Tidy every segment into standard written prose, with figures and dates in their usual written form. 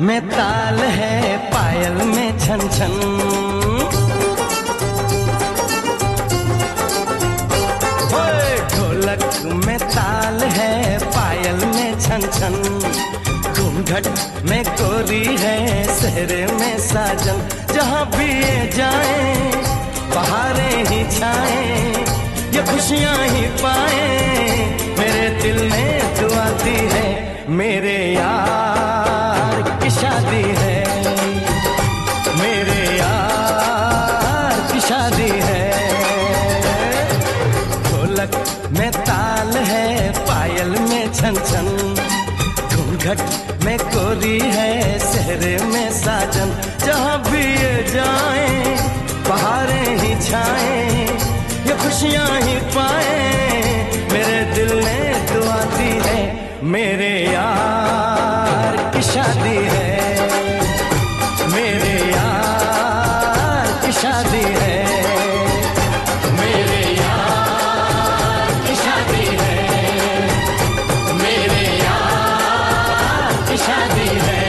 में ताल है, पायल में छन छन। ढोलक में ताल है, पायल में छन छन। घूंघट में गोरी है, सेहरे में साजन। जहाँ भी ये जाए बहारें ही छाए, ये खुशियाँ ही पाए। मेरे दिल में दुआ दी है, मेरे यार की शादी है, मेरे यार की शादी है। ढोलक में ताल है, पायल में छन छन। घूंघट में गोरी है, सेहरे में साजन। जहाँ भी ये जाए बहारें ही छाए, ये खुशियाँ ही पाए। मेरे दिल ने दुआ दी है, मेरे यार की शादी है, मेरे यार की शादी है, मेरे यार की शादी है, मेरे यार की शादी है।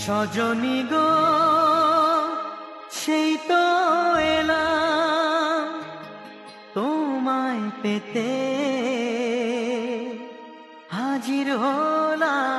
সজনী গো সেই তো এলাম তোমায় পেতে হাজির হলাম।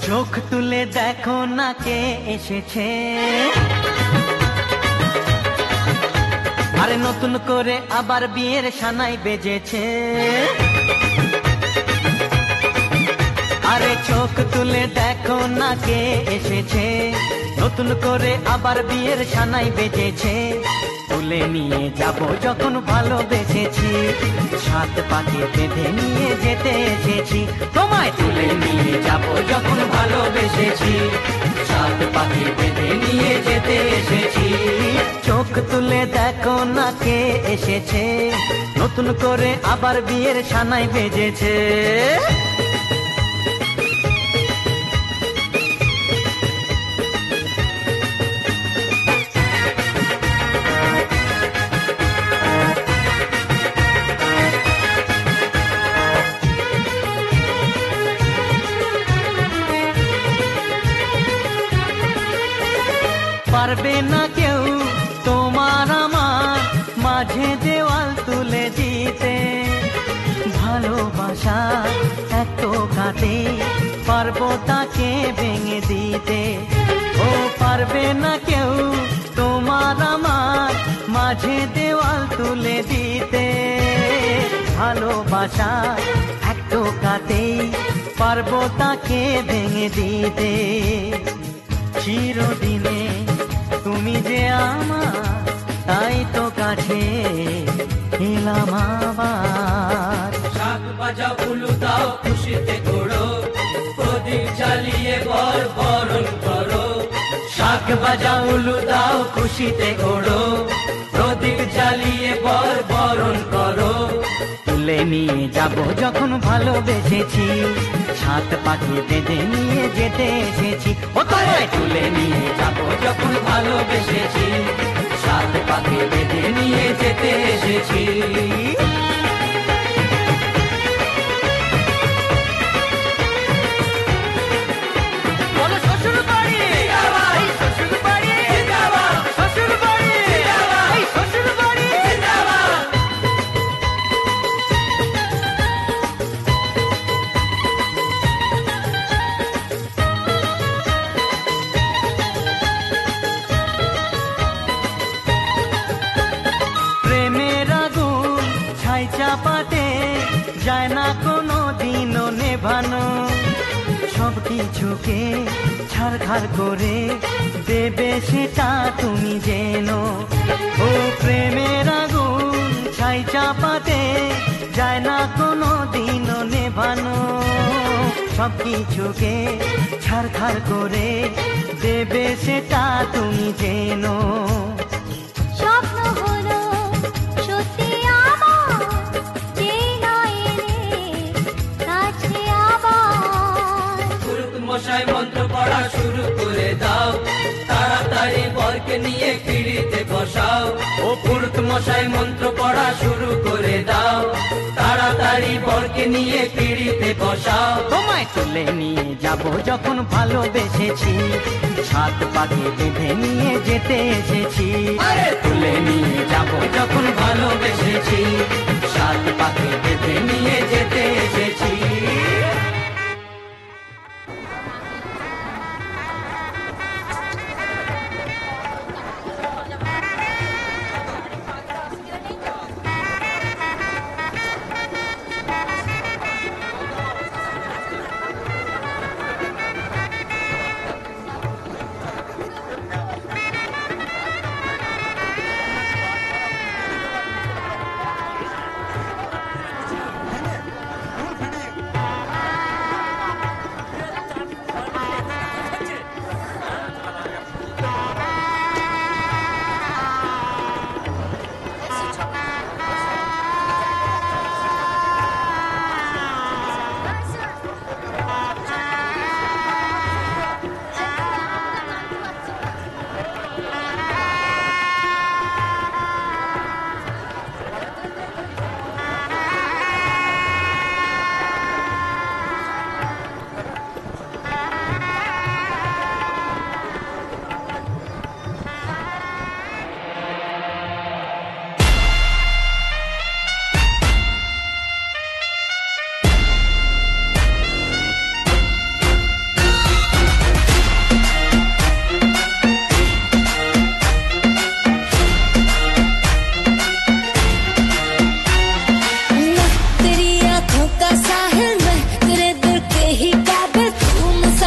চোখ তুলে দেখো না কে এসেছে, আরে নতুন করে আবার বিয়ের সানাই বেজেছে। আরে চোখ তুলে দেখো না কে এসেছে, নতুন করে আবার বিয়ের সানাই বেজেছে। তুলে নিয়ে যাব যখন ভালোবেসেছি, সাত পাকে বেঁধে নিয়ে যেতে এসেছি। তোমায় তুলে নিয়ে যাব যখন ভালোবেসেছি, সাত পাকে বেঁধে নিয়ে যেতে এসেছি। চোখ তুলে দেখো না কে এসেছে, নতুন করে আবার বিয়ের সানাই বেজেছে। পারবে না কেউ তোমার আমার মাঝে দেওয়াল তুলে দিতে, ভালোবাসা এত কাটে পারবো তাকে ভেঙে দিতে। ও পারবে না কেউ তোমার আমার মাঝে দেওয়াল তুলে দিতে, ভালোবাসা এত কাটে পারবো তাকে ভেঙে দিতে। চিরদিনে তুমি যে আমার, তাই তো কাছে এলাম আবার। শাক বাজাও উলু দাও খুশিতে ঘোড়ো, প্রদীপ জ্বালিয়ে বর বরণ করো। শাক বাজাও উলু দাও খুশিতে ঘোড়ো, প্রদীপ জ্বালিয়ে বর বরণ করো। তুলে নিয়ে যাব যখন ভালোবেসেছি, সাত পাকে বেঁধে নিয়ে যেতে এসেছি। ও তোমায় তুলে নিয়ে যাব যখন ভালোবেসেছি, সাত পাকে বেঁধে নিয়ে যেতে এসেছি। চাপাতে যায় না কোনো দিনও নেভানো, সব কিছুকে ছাড়খাড় করে দেবে সেটা তুমি জেনো। ও প্রেমের আগুন ছাই চাপাতে যায় না কোনো দিনও নেভানো, সব কিছুকে ছাড়খাড় করে দেবে সেটা তুমি জেনো। মশাই মন্ত্র পড়া শুরু করে দাও, তাড়াতাড়ি বরকে নিয়ে পিড়িতে বসাও। ও পুরুত মশাই মন্ত্র পড়া শুরু করে দাও, তাড়াতাড়ি বরকে নিয়ে পিড়িতে বসাও। তোমায় তুলে নিয়ে যাব যখন ভালোবেসেছি, সাত পাকে বেঁধে নিয়ে যেতে এসেছি। আরে তুলে নিয়ে যাব যখন ভালোবেসেছি, সাত পাকে বেঁধে নিয়ে যেতে এসেছি।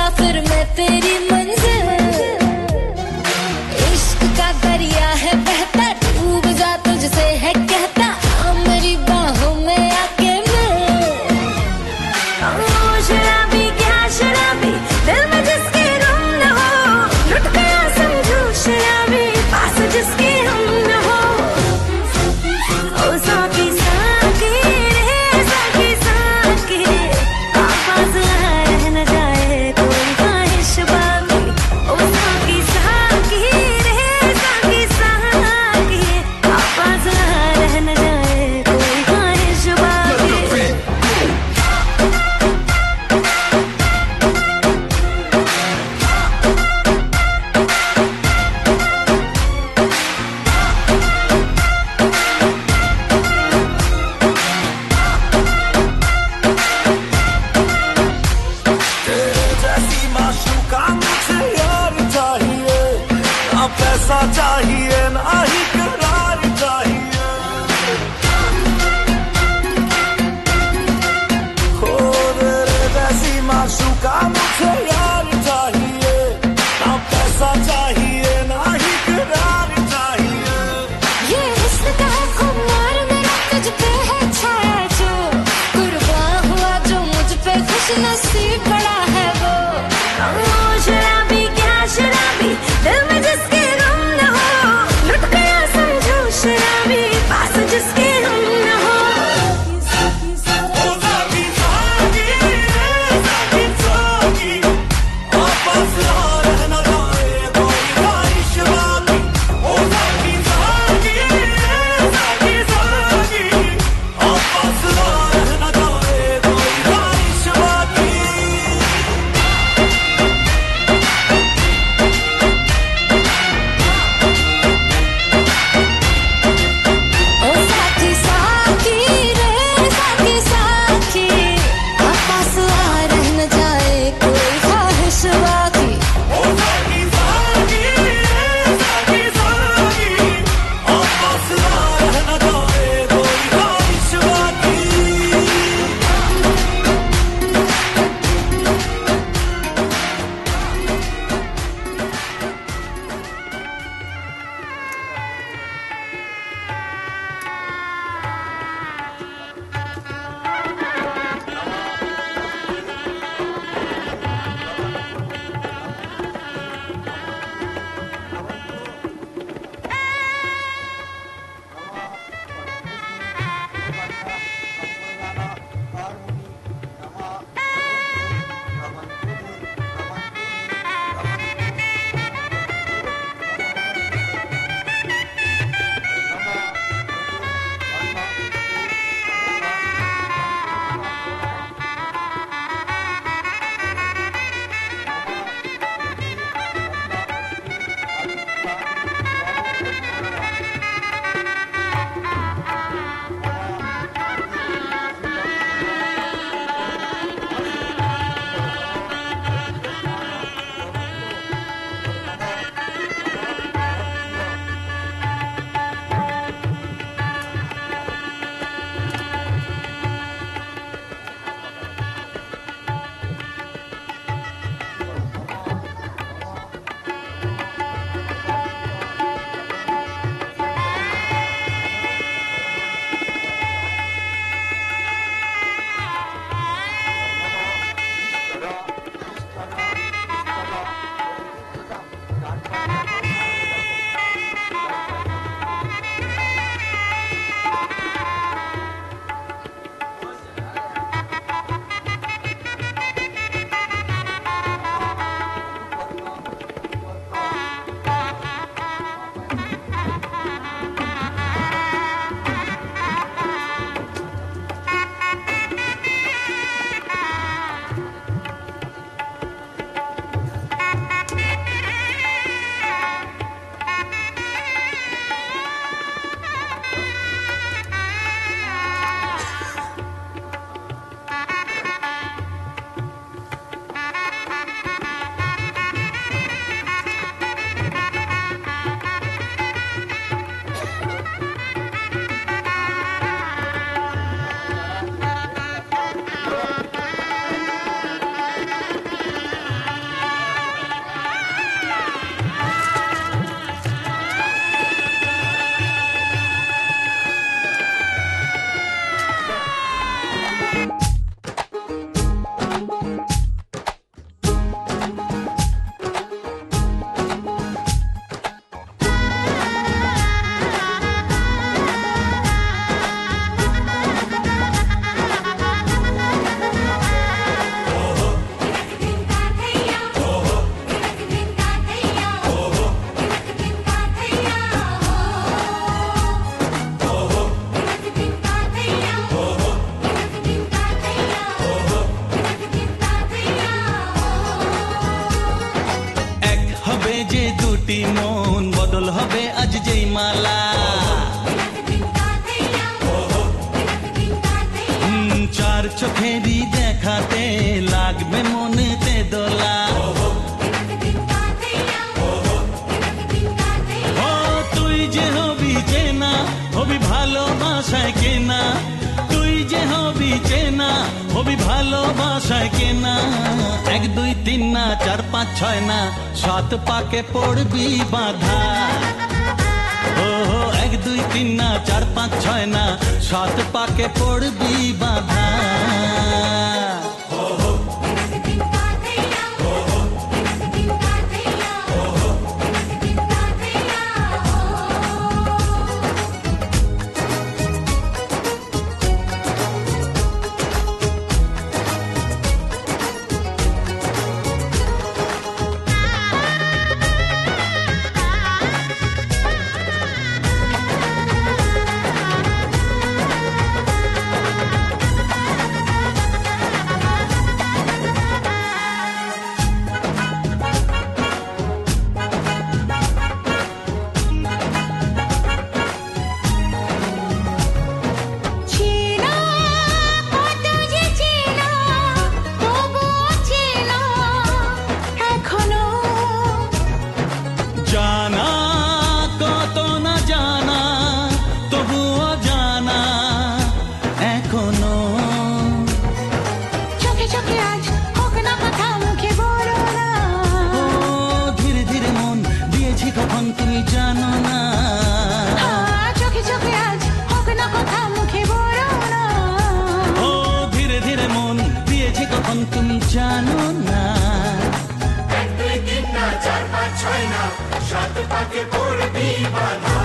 मुसाफिर मैं तेरी मंजिल, इश्क का दरिया है बहता, डूब जा तुझसे है कहता, आ मेरी बाहों में आके मिल। ओ शराबी क्या शराबी, दिल में जिसके गम न हो, लुट गया समझो शराबी, पास जिसके हम न हो। ओ साकी साकी रे साकी साकी, आवाज रह न जाए कोई ख्वाहिश बाकी। ओ साकी साकी रे साकी साकी, आवाज रह न जाए कोई ख्वाहिश बाकी। जैसी माशूका मुझे यार चाहिए, ना पैसा चाहिए ना ही करार चाहिए। हो रे जैसी माशूका मुझे यार चाहिए, ना पैसा चाहिए ना ही करार चाहिए। ये हुस्न का खुमार मेरा तुझ पे है छाया जो, कुर्बान हुआ जो मुझ पे खुश नसीब बड़ा है वो। ओ शराबी क्या शराबी, दिल में जिसके गम न हो, लुट गया দুটি মন বদল হবে আজ যেই মালা চার চোখেরই দেখাতে লাগবে মনেতে দোলা ও তুই যে হবি চেনা হবি ভালোবাসায় কেনা তুই যে হবি চেনা হবি ভালোবাসায় কেনা 1 2 3 না 4 5 6 না 7 পাকে পড়বি বাধা ও 1 2 3 না 4 5 6 না 7 পাকে পড়বি বাধা তুমি জানো না 1 2 3 না 4 5 6 না 7 পাকে পড়বি বাধা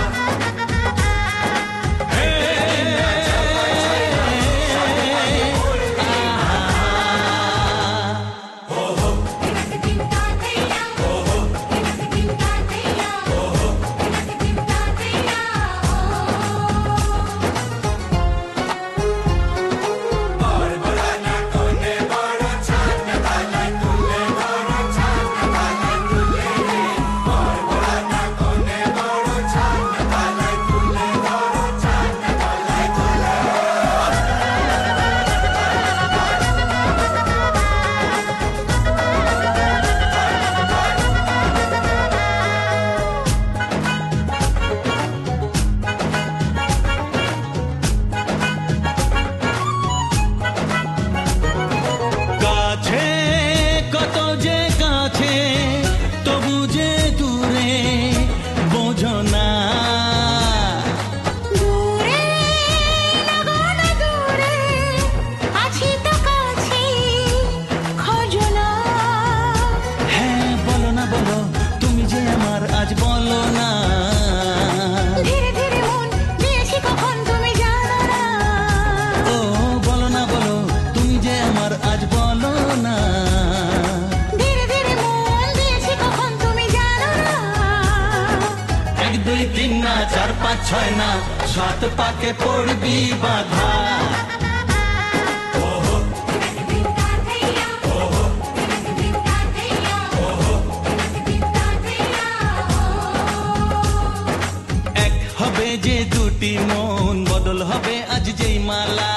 चार पाँच छह ना 7 पाके पड़बी बाधा এক হবে যে দুটি মন বদল হবে আজ যেই মালা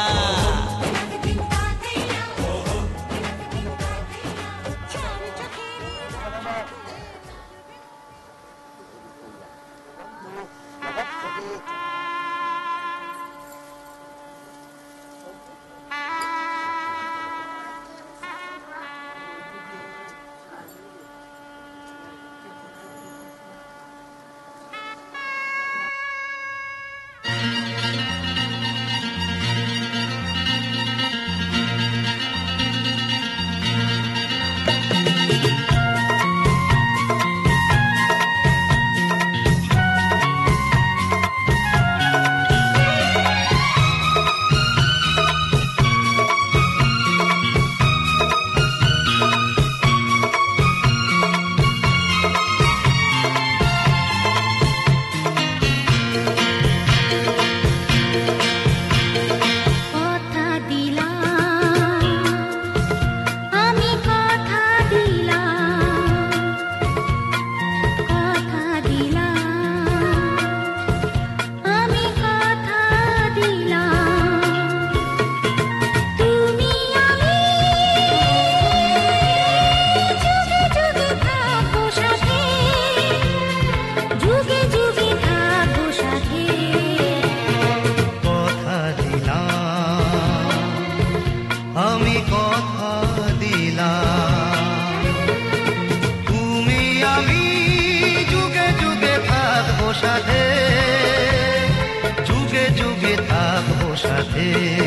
সাথে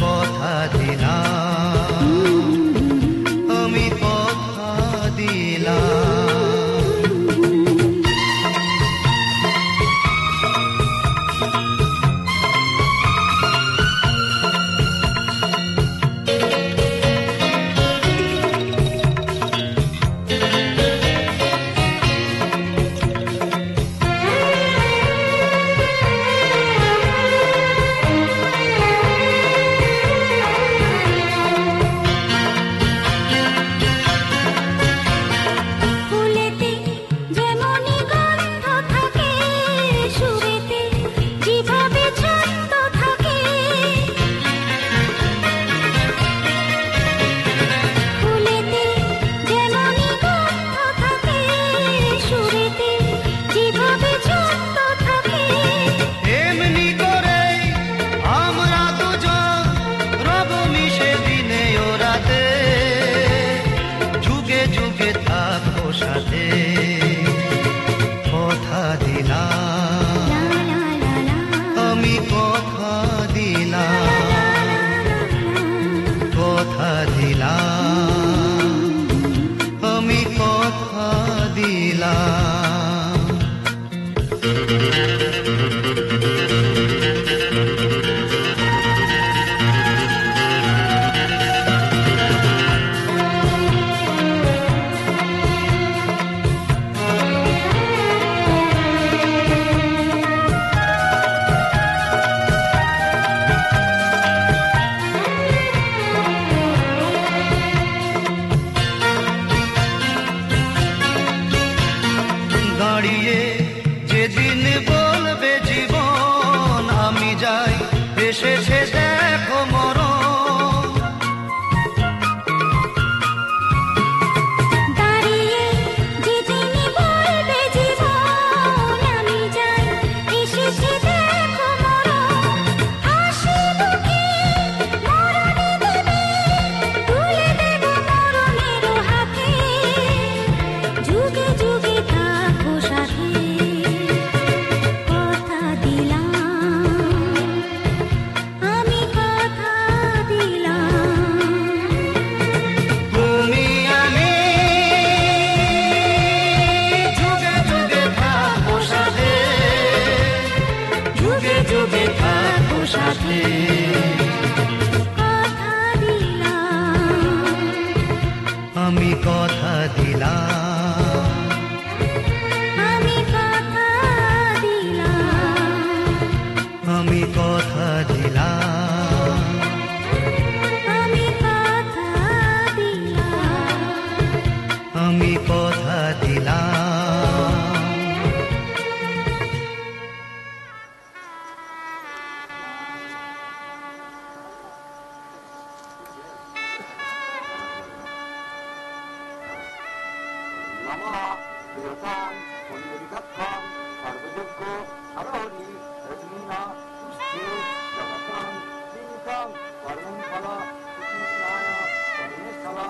কথা দিলাম, আমি কথা দিলাম। সাথে কথা দিলাম, আমি কথা দিলাম, কথা দিলাম, আমি কথা দিলাম। দাঁড়িয়ে যেদিন বলবে জীবন আমি যাই, এসেছে দেখো মরণ। দাঁড়িয়ে যেদিন বলবে জীবন আমি যাই, এসেছে দেখো মরণ। হাসি মুখে মরণে দেবে, তুলে দেব মরণের হাতে, যুগে যুগে থাকো সাথে। কথা দিলাম, আমি কথা দিলাম। তুমি আমি যুগে যুগে থাকবো সাথে, যুগে যুগে থাকবো সাথে। কথা দিলাম, আমি কথা দিলাম, আমি কথা দিলাম, আমি কথা দিলাম, আমি কথা দিলাম। আমি কথা দিলাম। কর্মফলা